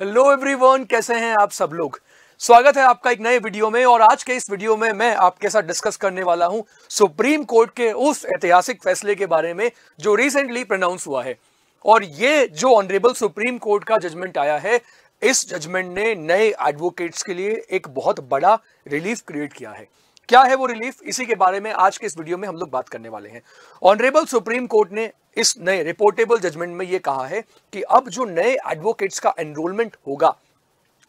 Hello everyone, कैसे हैं आप सब लोग। स्वागत है आपका एक नए वीडियो में। और आज के इस वीडियो में मैं आपके साथ डिस्कस करने वाला हूं सुप्रीम कोर्ट के उस ऐतिहासिक फैसले के बारे में जो रिसेंटली प्रोनाउंस हुआ है। और ये जो ऑनरेबल सुप्रीम कोर्ट का जजमेंट आया है, इस जजमेंट ने नए एडवोकेट्स के लिए एक बहुत बड़ा रिलीफ क्रिएट किया है। क्या है वो रिलीफ, इसी के बारे में आज के इस वीडियो में हम लोग बात करने वाले हैं। ऑनरेबल सुप्रीम कोर्ट ने इस नए रिपोर्टेबल जजमेंट में ये कहा है कि अब जो नए एडवोकेट्स का एनरोलमेंट होगा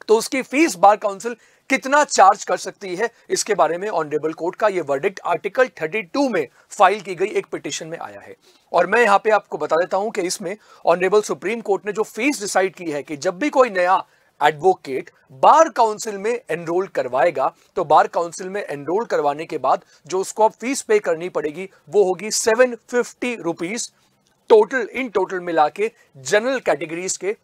तो उसकी फीस बार काउंसिल कितना चार्ज कर सकती है, इसके बारे में ऑनरेबल कोर्ट का ये वर्डिक्ट आर्टिकल 32 में फाइल की गई एक पिटीशन में आया है। और मैं यहां पे आपको बता देता हूं कि इसमें ऑनरेबल सुप्रीम कोर्ट ने जो फीस डिसाइड की है कि जब भी कोई नया एडवोकेट बार काउंसिल में एनरोल करवाएगा तो बार काउंसिल में एनरोल करवाने के बाद जो उसको अब फीस पे करनी पड़ेगी वो होगी 750 रुपीज टोटल मिला के जनरल कैटेगरीज के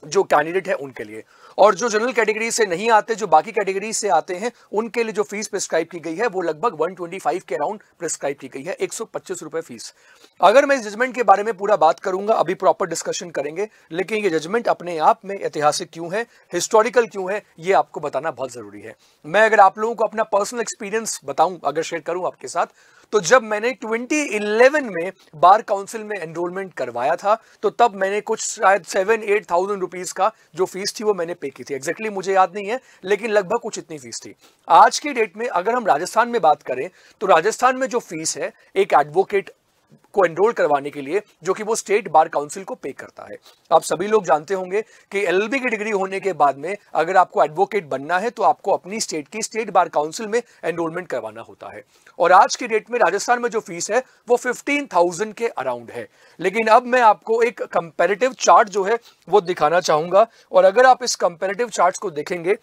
जो कैंडिडेट है उनके लिए। और जो जनरल कैटेगरी से नहीं आते, जो बाकी कैटेगरी से आते हैं, उनके लिए जो फीस प्रिस्क्राइब की गई है वो लगभग 125 के अराउंड प्रिस्क्राइब की गई है, 125 रुपए फीस। अगर मैं इस जजमेंट के बारे में पूरा बात करूंगा, अभी प्रॉपर डिस्कशन करेंगे, लेकिन ये जजमेंट अपने आप में ऐतिहासिक क्यों है, हिस्टोरिकल क्यों है, ये आपको बताना बहुत जरूरी है। मैं अगर आप लोगों को अपना पर्सनल एक्सपीरियंस बताऊं, अगर शेयर करूं आपके साथ, तो जब मैंने 2011 में बार काउंसिल में एनरोलमेंट करवाया था तो तब मैंने कुछ शायद 7-8,000 रुपीज का जो फीस थी वो मैंने पे की थी। एग्जैक्टली मुझे याद नहीं है, लेकिन लगभग कुछ इतनी फीस थी। आज की डेट में अगर हम राजस्थान में बात करें तो राजस्थान में जो फीस है एक एडवोकेट को एनरोल करवाने के लिए, जो कि वो स्टेट बार काउंसिल को पे करता है। आप सभी लोग जानते होंगे कि एलएलबी की डिग्री होने के बाद में अगर आपको एडवोकेट बनना है तो आपको अपनी स्टेट की स्टेट बार काउंसिल में एनरोलमेंट करवाना होता है। और आज की डेट में राजस्थान में जो फीस है वो 15,000 के अराउंड है। लेकिन अब मैं आपको एक कंपैरेटिव चार्ट जो है वो दिखाना चाहूंगा। और अगर आप इस कंपैरेटिव चार्ट्स को देखेंगे,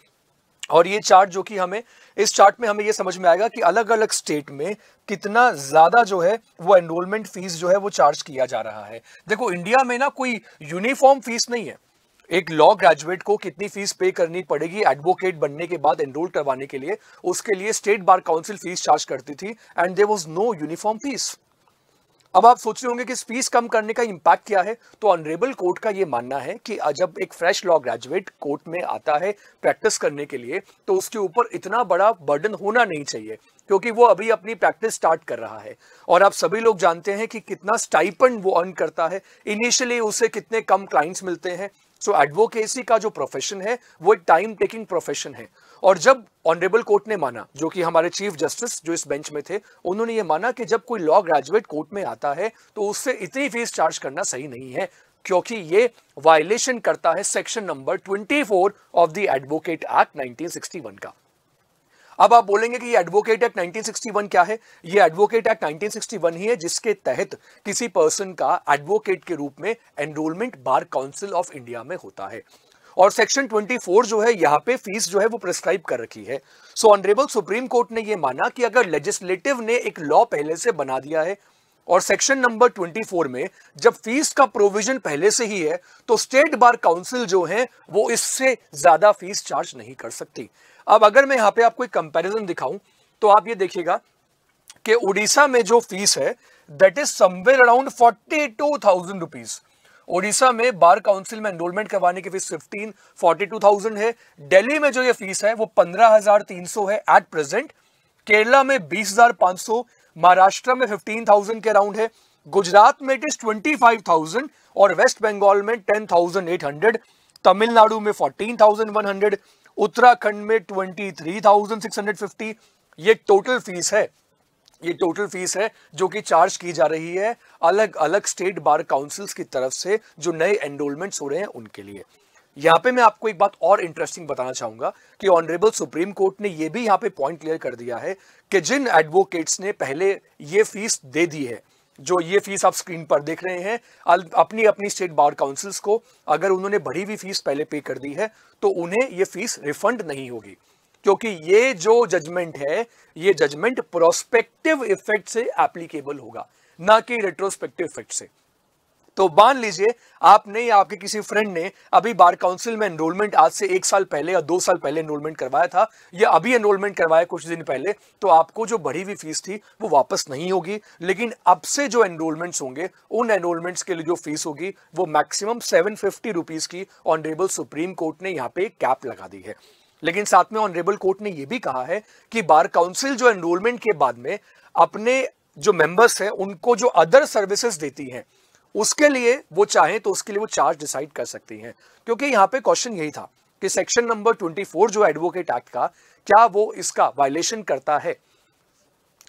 और ये चार्ट जो कि हमें इस चार्ट में हमें ये समझ में आएगा कि अलग अलग स्टेट में कितना ज्यादा जो है वो एनरोलमेंट फीस जो है वो चार्ज किया जा रहा है। देखो, इंडिया में ना कोई यूनिफॉर्म फीस नहीं है। एक लॉ ग्रेजुएट को कितनी फीस पे करनी पड़ेगी एडवोकेट बनने के बाद एनरोल करवाने के लिए, उसके लिए state bar council fees charge करती थी and there was no uniform fees. अब आप सोच रहे होंगे कि फीस कम करने का इंपैक्ट क्या है। तो ऑनरेबल कोर्ट का यह मानना है कि जब एक फ्रेश लॉ ग्रेजुएट कोर्ट में आता है प्रैक्टिस करने के लिए तो उसके ऊपर इतना बड़ा बर्डन होना नहीं चाहिए, क्योंकि वो अभी अपनी प्रैक्टिस स्टार्ट कर रहा है। और आप सभी लोग जानते हैं कि कितना स्टाइपेंड वो अर्न करता है, इनिशियली उसे कितने कम क्लाइंट्स मिलते हैं। सो एडवोकेसी का जो प्रोफेशन है वो एक टाइम टेकिंग प्रोफेशन है। और जब ऑनरेबल कोर्ट ने माना, जो कि हमारे चीफ जस्टिस जो इस बेंच में थे, उन्होंने ये माना कि जब कोई लॉ ग्रेजुएट कोर्ट में आता है तो उससे इतनी फीस चार्ज करना सही नहीं है, क्योंकि ये वायलेशन करता है section number 24 of the advocate act 1961 का। अब आप बोलेंगे कि ये एडवोकेट एक्ट 1961 क्या है। ये एडवोकेट एक्ट 1961 ही है जिसके तहत किसी पर्सन का एडवोकेट के रूप में enrolment bar council of India में होता है। और सेक्शन 24 जो है यहाँ पे फीस जो है वो प्रिस्क्राइब कर रखी है। सो ऑनरेबल सुप्रीम कोर्ट ने ये माना कि अगर लेजिस्लेटिव ने एक लॉ पहले से बना दिया है और सेक्शन नंबर 24 में जब फीस का प्रोविजन पहले से ही है तो स्टेट बार काउंसिल जो है वो इससे ज्यादा फीस चार्ज नहीं कर सकती। अब अगर मैं यहाँ पे आपको एक कंपैरिजन दिखाऊं तो आप ये देखिएगा कि उड़ीसा में जो फीस है that is somewhere around 42,000 rupees. Odisha में बार काउंसिल में एनरोलमेंट करवाने की फीस 42,000 है। दिल्ली में जो ये फीस है वो 15,300 है एट प्रेजेंट। केरला में 20,500, महाराष्ट्र में 15,000 के अराउंड है, गुजरात में इट इज 25,000 और वेस्ट बंगाल में 10,800, तमिलनाडु में 14,100, उत्तराखंड में 23,650। ये टोटल फीस है, ये टोटल फीस है जो कि चार्ज की जा रही है अलग अलग स्टेट बार काउंसिल्स की तरफ से जो नए एनरोलमेंट्स हो रहे हैं उनके लिए। यहां पे मैं आपको एक बात और इंटरेस्टिंग बताना चाहूंगा कि ऑनरेबल सुप्रीम कोर्ट ने यह भी यहां पे पॉइंट क्लियर कर दिया है कि जिन एडवोकेट्स ने पहले ये फीस दे दी है, जो ये फीस आप स्क्रीन पर देख रहे हैं, अपनी अपनी स्टेट बार काउंसिल्स को अगर उन्होंने बढ़ी हुई फीस पहले पे कर दी है तो उन्हें ये फीस रिफंड नहीं होगी, क्योंकि ये जो जजमेंट है ये जजमेंट प्रोस्पेक्टिव इफेक्ट से एप्लीकेबल होगा, ना कि रेट्रोस्पेक्टिव इफेक्ट से। तो मान लीजिए आपने या आपके किसी फ्रेंड ने अभी बार काउंसिल में एनरोलमेंट आज से 1 साल पहले या 2 साल पहले एनरोलमेंट करवाया था या अभी एनरोलमेंट करवाया कुछ दिन पहले, तो आपको जो बढ़ी हुई फीस थी वो वापस नहीं होगी। लेकिन अब से जो एनरोलमेंट्स होंगे उन एनरोलमेंट्स के लिए जो फीस होगी वो मैक्सिमम 750 रुपीज की ऑनरेबल सुप्रीम कोर्ट ने यहाँ पे कैप लगा दी है। लेकिन साथ में ऑनरेबल कोर्ट ने यह भी कहा है कि बार काउंसिल जो एनरोलमेंट के बाद में अपने जो मेंबर्स हैं उनको जो अदर सर्विसेज देती हैं उसके लिए वो चाहें तो उसके लिए वो चार्ज डिसाइड कर सकती हैं। क्योंकि यहां पे क्वेश्चन यही था कि सेक्शन नंबर 24 जो एडवोकेट एक्ट का, क्या वो इसका वायलेशन करता है,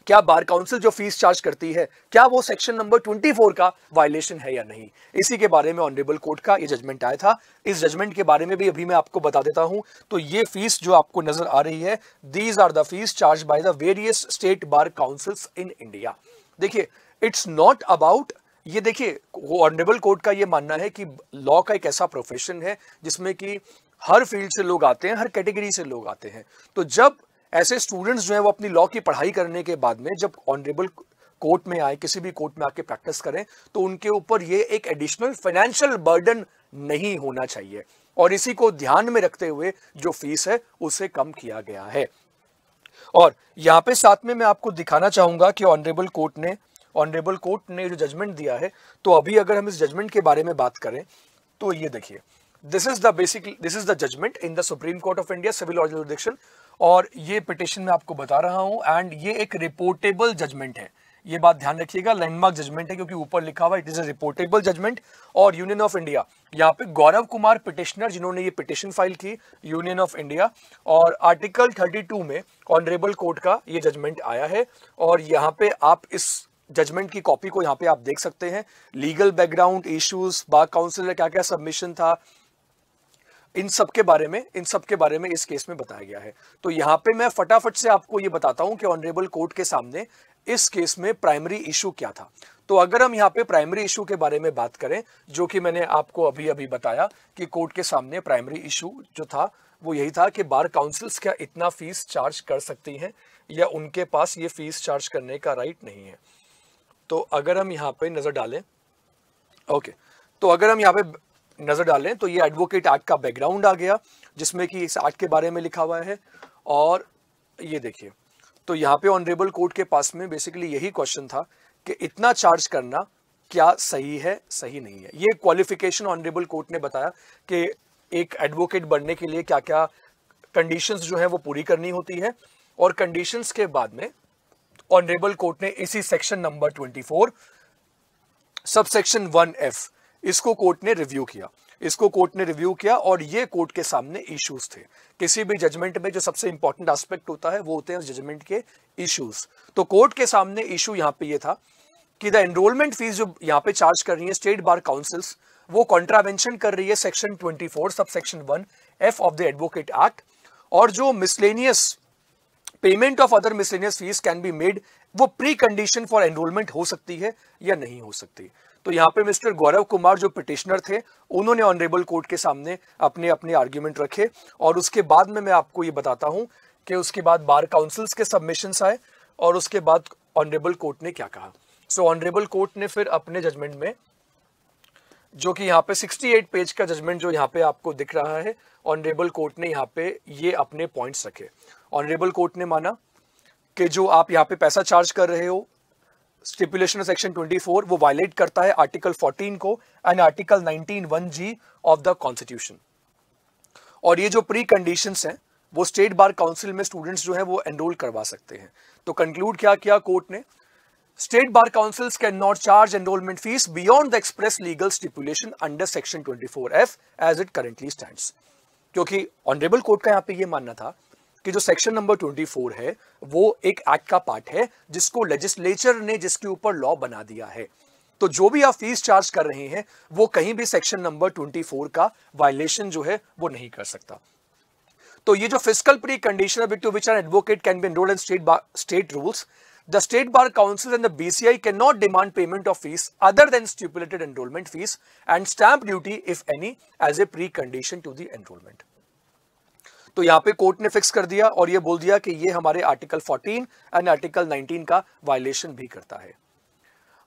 क्या बार काउंसिल जो फीस चार्ज करती है क्या वो सेक्शन नंबर 24 का वायलेशन है या नहीं। इसी के बारे में ऑनरेबल कोर्ट का ये जजमेंट आया था। इस जजमेंट के बारे में भी अभी मैं आपको बता देता हूं। तो ये फीस जो आपको नजर आ रही है, these are the fees charge by the various state bar councils in India. देखिए, इट्स नॉट अबाउट, ये देखिए ऑनरेबल कोर्ट का ये मानना है कि लॉ का एक ऐसा प्रोफेशन है जिसमें कि हर फील्ड से लोग आते हैं, हर कैटेगरी से लोग आते हैं। तो जब ऐसे स्टूडेंट्स जो है वो अपनी लॉ की पढ़ाई करने के बाद में जब ऑनरेबल कोर्ट में आए, किसी भी कोर्ट में आके प्रैक्टिस करें, तो उनके ऊपर ये एक एडिशनल फाइनेंशियल बर्डन नहीं होना चाहिए। और इसी को ध्यान में रखते हुए जो फीस है उसे कम किया गया है। और यहाँ पे साथ में मैं आपको दिखाना चाहूंगा कि ऑनरेबल कोर्ट ने जो जजमेंट दिया है, तो अभी अगर हम इस जजमेंट के बारे में बात करें तो ये देखिए, this is the judgment in the supreme court of India civil law jurisdiction. और ये पिटिशन मैं आपको बता रहा हूं एंड ये एक रिपोर्टेबल जजमेंट है। ये बात ध्यान रखिएगा, लैंडमार्क जजमेंट है क्योंकि ऊपर लिखा हुआ it is a reportable judgment. और यूनियन ऑफ इंडिया, यहाँ पे गौरव कुमार पिटिशनर जिन्होंने ये पिटिशन फाइल की, यूनियन ऑफ इंडिया, और आर्टिकल 32 में ऑनरेबल कोर्ट का ये जजमेंट आया है। और यहाँ पे आप इस जजमेंट की कॉपी को यहाँ पे आप देख सकते हैं। Legal background, issues, bar council का क्या क्या सबमिशन था, इन सब के बारे में इस केस में बताया गया है। तो यहाँ पे मैं फटाफट से आपको ये बताता हूं कि ऑनरेबल कोर्ट के सामने इस केस में प्राइमरी इशू क्या था। तो अगर हम यहाँ पे प्राइमरी इशू के बारे में बात करें, जो कि मैंने आपको अभी बताया कि कोर्ट के सामने प्राइमरी इशू जो था वो यही था कि बार काउंसिल्स क्या इतना फीस चार्ज कर सकती हैं या उनके पास ये फीस चार्ज करने का राइट नहीं है। तो अगर हम यहाँ पे नजर डालें, तो ये एडवोकेट एक्ट का बैकग्राउंड आ गया जिसमें कि इस एक्ट के बारे में लिखा हुआ है। और ये देखिए, तो यहाँ पे ऑनरेबल कोर्ट के पास में बेसिकली यही क्वेश्चन था कि इतना चार्ज करना क्या सही है, सही नहीं है। ये क्वालिफिकेशन ऑनरेबल कोर्ट ने बताया कि एक एडवोकेट बनने के लिए क्या क्या कंडीशंस जो है वो पूरी करनी होती है। और कंडीशंस के बाद में ऑनरेबल कोर्ट ने इसी section number 24 sub section 1F इसको कोर्ट ने रिव्यू किया। और ये कोर्ट के सामने इश्यूज थे। किसी भी जजमेंट में जो सबसे इंपॉर्टेंट एस्पेक्ट होता है वो होते हैं जजमेंट के इश्यूज। तो कोर्ट के सामने इशू यहाँ पे ये था कि द एनरोलमेंट फीस जो यहाँ पे चार्ज कर रही है स्टेट बार काउंसिल्स, वो कॉन्ट्रावेंशन कर रही है section 24 sub section 1F of the advocate act. और जो miscellaneous payment of other miscellaneous fees can be made, वो प्री कंडीशन फॉर एनरोलमेंट हो सकती है या नहीं हो सकती। तो यहाँ पे मिस्टर गौरव कुमार जो पिटिशनर थे उन्होंने ऑनरेबल कोर्ट के सामने अपने आर्ग्यूमेंट रखे। और उसके बाद में मैं आपको ये बताता हूं कि उसके बाद बार काउंसिल्स के सबमिशंस आए और उसके बाद ऑनरेबल कोर्ट ने क्या कहा। सो ऑनरेबल कोर्ट ने फिर अपने जजमेंट में, जो कि यहाँ पे 68 पेज का जजमेंट जो यहाँ पे आपको दिख रहा है, ऑनरेबल कोर्ट ने यहाँ पे ये अपने पॉइंट्स रखे। ऑनरेबल कोर्ट ने माना कि जो आप यहाँ पे पैसा चार्ज कर रहे हो, स्टिपुलेशन सेक्शन 24 वो वायलेट करता है आर्टिकल 14 को and article 19(1)(g) of the constitution. और ये जो प्री कंडीशंस हैं वो स्टेट बार काउंसिल में स्टूडेंट्स जो है वो एनरोल करवा सकते हैं। तो कंक्लूड क्या किया कोर्ट ने, state bar councils can not charge enrolment fees beyond the express legal stipulation under section 24F as it currently stands. क्योंकि ऑनरेबल कोर्ट का यहाँ पे ये मानना था कि जो सेक्शन नंबर 24 है वो एक एक्ट का पार्ट है जिसको लेजिस्लेचर ने जिसके ऊपर लॉ बना दिया है। तो जो भी आप फीस चार्ज कर रहे हैं वो कहीं भी सेक्शन नंबर 24 का वायलेशन जो है वो नहीं कर सकता। तो ये जो fiscal precondition to which an advocate can be enrolled in state rules, the state bar council and the BCI can not demand payment of fees other than stipulated enrolment fees and stamp duty if any as a precondition to the enrolment. तो यहाँ पे court ने fix कर दिया और ये बोल दिया कि ये हमारे आर्टिकल 14 एंड आर्टिकल 19 का वायलेशन भी करता है।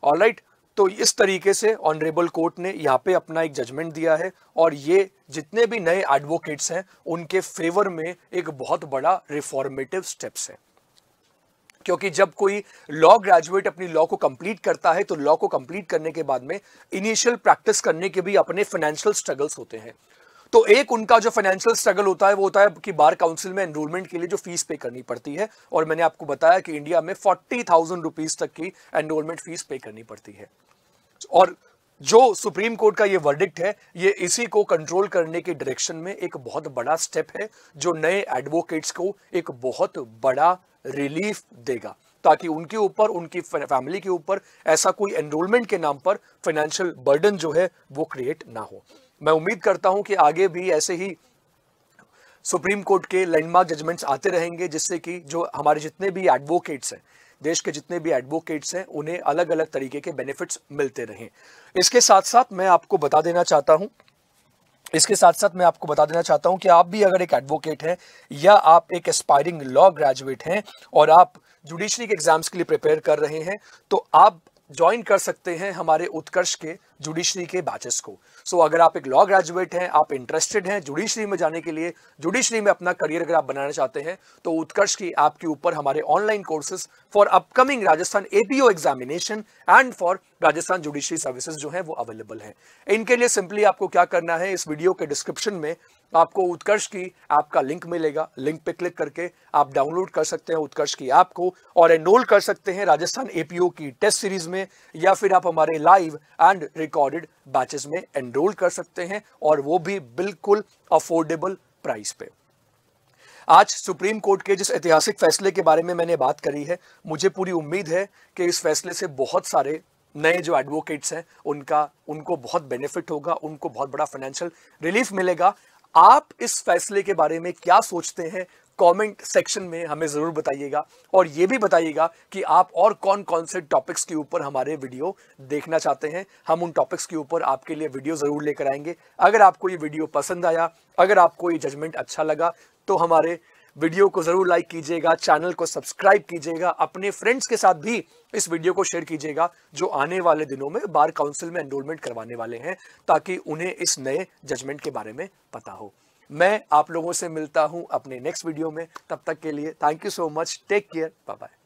ऑलराइट, तो इस तरीके से ऑनरेबल कोर्ट ने यहाँ पे अपना एक जजमेंट दिया है और ये जितने भी नए एडवोकेट्स हैं उनके फेवर में एक बहुत बड़ा रिफॉर्मेटिव स्टेप्स है। क्योंकि जब कोई लॉ ग्रेजुएट अपनी लॉ को कंप्लीट करता है तो लॉ को कंप्लीट करने के बाद में इनिशियल प्रैक्टिस करने के भी अपने फाइनेंशियल स्ट्रगल्स होते हैं। तो एक उनका जो फाइनेंशियल स्ट्रगल होता है वो होता है कि बार काउंसिल में एनरोलमेंट के लिए जो फीस पे करनी पड़ती है, और मैंने आपको बताया कि इंडिया में 40,000 रुपीज तक की एनरोलमेंट फीस पे करनी पड़ती है। और जो सुप्रीम कोर्ट का ये वर्डिक्ट है ये इसी को कंट्रोल करने के डायरेक्शन में एक बहुत बड़ा स्टेप है जो नए एडवोकेट्स को एक बहुत बड़ा रिलीफ देगा, ताकि उनके ऊपर, उनकी फैमिली के ऊपर ऐसा कोई एनरोलमेंट के नाम पर फाइनेंशियल बर्डन जो है वो क्रिएट ना हो। मैं उम्मीद करता हूं कि आगे भी ऐसे ही सुप्रीम कोर्ट के लैंडमार्क जजमेंट्स आते रहेंगे, जिससे कि जो हमारे जितने भी एडवोकेट्स हैं, देश के जितने भी एडवोकेट्स हैं, उन्हें अलग अलग तरीके के बेनिफिट्स मिलते रहें। इसके साथ साथ मैं आपको बता देना चाहता हूं कि आप भी अगर एक एडवोकेट हैं या आप एक एस्पायरिंग लॉ ग्रेजुएट हैं और आप जुडिशरी के एग्जाम्स के लिए प्रिपेयर कर रहे हैं, तो आप ज्वाइन कर सकते हैं हमारे उत्कर्ष के जुडिशरी के बैचेस को। सो अगर आप एक लॉ ग्रेजुएट हैं, आप इंटरेस्टेड हैं जुडिशरी में जाने के लिए, जुडिशरी में अपना करियर अगर आप बनाना चाहते हैं, तो उत्कर्ष की ऐप के ऊपर हमारे online courses for upcoming Rajasthan APO examination and for Rajasthan judiciary services जो है वो अवेलेबल है। इनके लिए सिंपली आपको क्या करना है, इस वीडियो के डिस्क्रिप्शन में आपको उत्कर्ष की ऐप का लिंक मिलेगा। लिंक पे क्लिक करके आप डाउनलोड कर सकते हैं उत्कर्ष की ऐप को और एनरोल कर सकते हैं राजस्थान एपीओ की टेस्ट सीरीज में, या फिर आप हमारे लाइव एंड रिकॉर्डेड बैचेस में एनरोल कर सकते हैं, और वो भी बिल्कुल अफोर्डेबल प्राइस पे। आज सुप्रीम कोर्ट के जिस ऐतिहासिक फैसले के बारे में मैंने बात करी है, मुझे पूरी उम्मीद है कि इस फैसले से बहुत सारे नए जो एडवोकेट्स हैं उनको बहुत बेनिफिट होगा, उनको बहुत बड़ा फाइनेंशियल रिलीफ मिलेगा। आप इस फैसले के बारे में क्या सोचते हैं, कमेंट सेक्शन में हमें जरूर बताइएगा, और ये भी बताइएगा कि आप और कौन कौन से टॉपिक्स के ऊपर हमारे वीडियो देखना चाहते हैं। हम उन टॉपिक्स के ऊपर आपके लिए वीडियो जरूर लेकर आएंगे। अगर आपको ये वीडियो पसंद आया, अगर आपको ये जजमेंट अच्छा लगा, तो हमारे वीडियो को जरूर लाइक कीजिएगा, चैनल को सब्सक्राइब कीजिएगा, अपने फ्रेंड्स के साथ भी इस वीडियो को शेयर कीजिएगा जो आने वाले दिनों में बार काउंसिल में एनरोलमेंट करवाने वाले हैं, ताकि उन्हें इस नए जजमेंट के बारे में पता हो। मैं आप लोगों से मिलता हूं अपने नेक्स्ट वीडियो में, तब तक के लिए thank you so much, take care, bye bye.